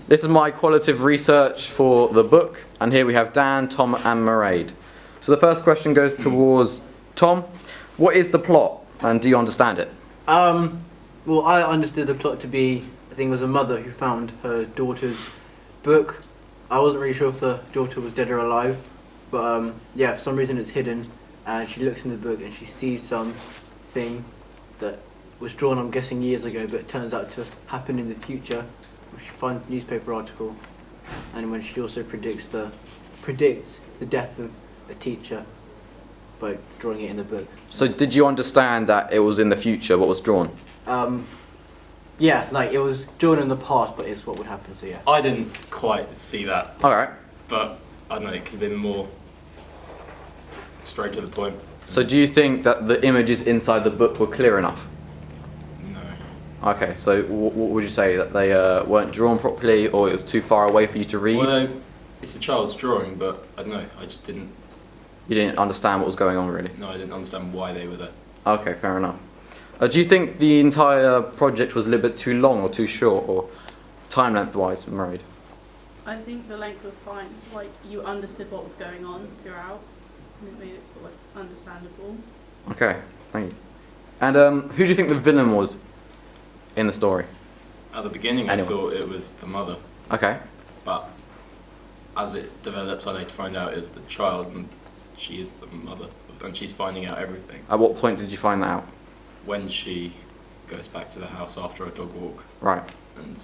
This is my qualitative research for the book, and here we have Dan, Tom, and Mairead. So the first question goes towards Tom. What is the plot, and do you understand it? Well, I understood the plot to be, I think it was a mother who found her daughter's book. I wasn't really sure if the daughter was dead or alive, but yeah, for some reason it's hidden, and she looks in the book and she sees something that was drawn, I'm guessing, years ago, but it turns out to happen in the future. She finds a newspaper article, and when she also predicts the death of a teacher by drawing it in the book. So did you understand that it was in the future, what was drawn? Yeah, like it was drawn in the past, but it's what would happen, so yeah. I didn't quite see that. Alright. But, I don't know, it could have been more straight to the point. So do you think that the images inside the book were clear enough? No. Okay, so what would you say, that they weren't drawn properly, or it was too far away for you to read? Well, it's a child's drawing, but I don't know, I just didn't... You didn't understand what was going on, really? No, I didn't understand why they were there. Okay, fair enough. Do you think the entire project was a little bit too long or too short, or time length-wise, Mairead? I think the length was fine. It's like you understood what was going on throughout, and it made it sort of understandable. Okay, thank you. And who do you think the villain was in the story? At the beginning, Anyone? I thought it was the mother, Okay. but as it develops, I later find out it's the child, and she is the mother, and she's finding out everything. At what point did you find that out? When she goes back to the house after a dog walk, Right. and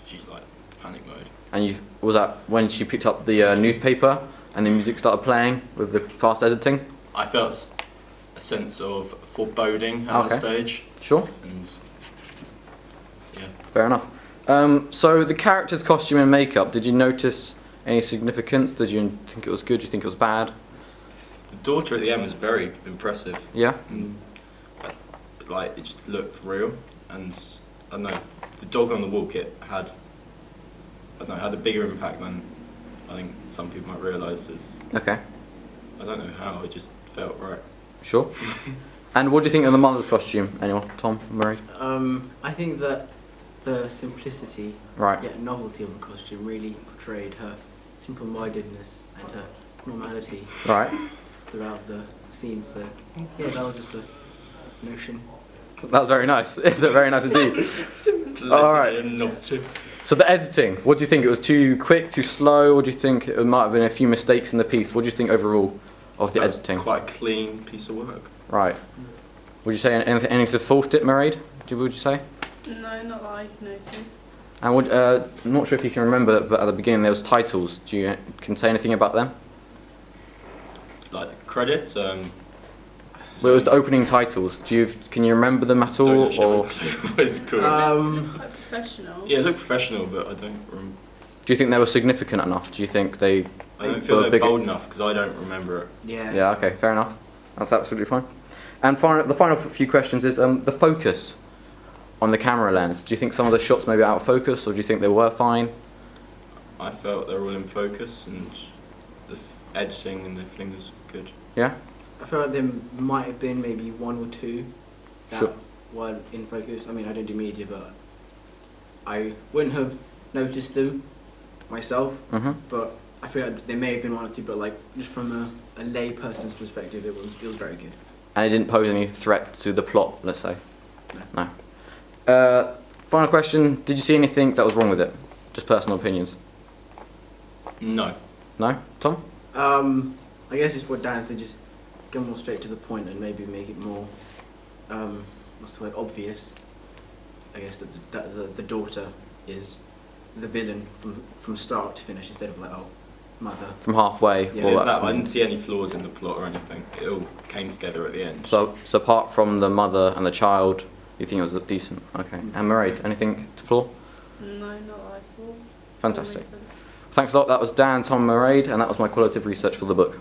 she's like panic mode. And was that when she picked up the newspaper and the music started playing with the fast editing? I felt a sense of foreboding at that stage. Sure. And yeah. Fair enough. So the character's costume and makeup, did you notice any significance? Did you think it was good? Did you think it was bad? The daughter at the end was very impressive. Yeah? But like, it just looked real, and I don't know, the dog on the walk, it had, I don't know, had a bigger impact than I think some people might realise. Okay. I don't know how, it just felt right. Sure. And what do you think of the mother's costume? Anyone? Tom? Mairead? I think that the simplicity, Right. yet novelty of the costume really portrayed her simple-mindedness and her normality Right. throughout the scenes. So yeah, that was just a notion. That was very nice. Very nice indeed. Alright. So the editing, what do you think? It was too quick, too slow, or do you think it might have been a few mistakes in the piece? What do you think overall of the editing? Quite a clean piece of work. Right. Would you say anything to fault it, Mairead? Would you say? No, not that I've noticed. And I'm not sure if you can remember, but at the beginning there was titles. Can you say anything about them? Like the credits, Well, it was the opening titles. Can you remember them at all, or what it's called. Quite professional. Yeah, it looked professional, but I don't remember. do you think they were significant enough? Do you think they? I don't feel were they're big- bold enough because I don't remember it. Yeah. Yeah. Okay. Fair enough. That's absolutely fine. And the final few questions is the focus on the camera lens. Do you think some of the shots may be out of focus, or do you think they were fine? I felt they were all in focus, and the editing and everything was good. Yeah. I feel like there might have been maybe one or two that Sure. were in focus. I mean, I don't do media, but I wouldn't have noticed them myself. Mhm. But I feel like there may have been one or two, but like just from a lay person's perspective, it was very good. And it didn't pose any threat to the plot, let's say. No. No. Final question: did you see anything that was wrong with it? Just personal opinions. No. No, Tom? I guess it's what Dan said, just go more straight to the point and maybe make it more, what's the word, obvious. I guess that the daughter is the villain from start to finish instead of like, oh, mother. From halfway. Yeah, all There's that that. I time. didn't see any flaws in the plot or anything. It all came together at the end. So apart from the mother and the child, you think it was decent? Okay. And Mairead, anything to flaw? No, not that I saw. Fantastic. All made sense. Thanks a lot. That was Dan, Tom, Mairead, and that was my qualitative research for the book.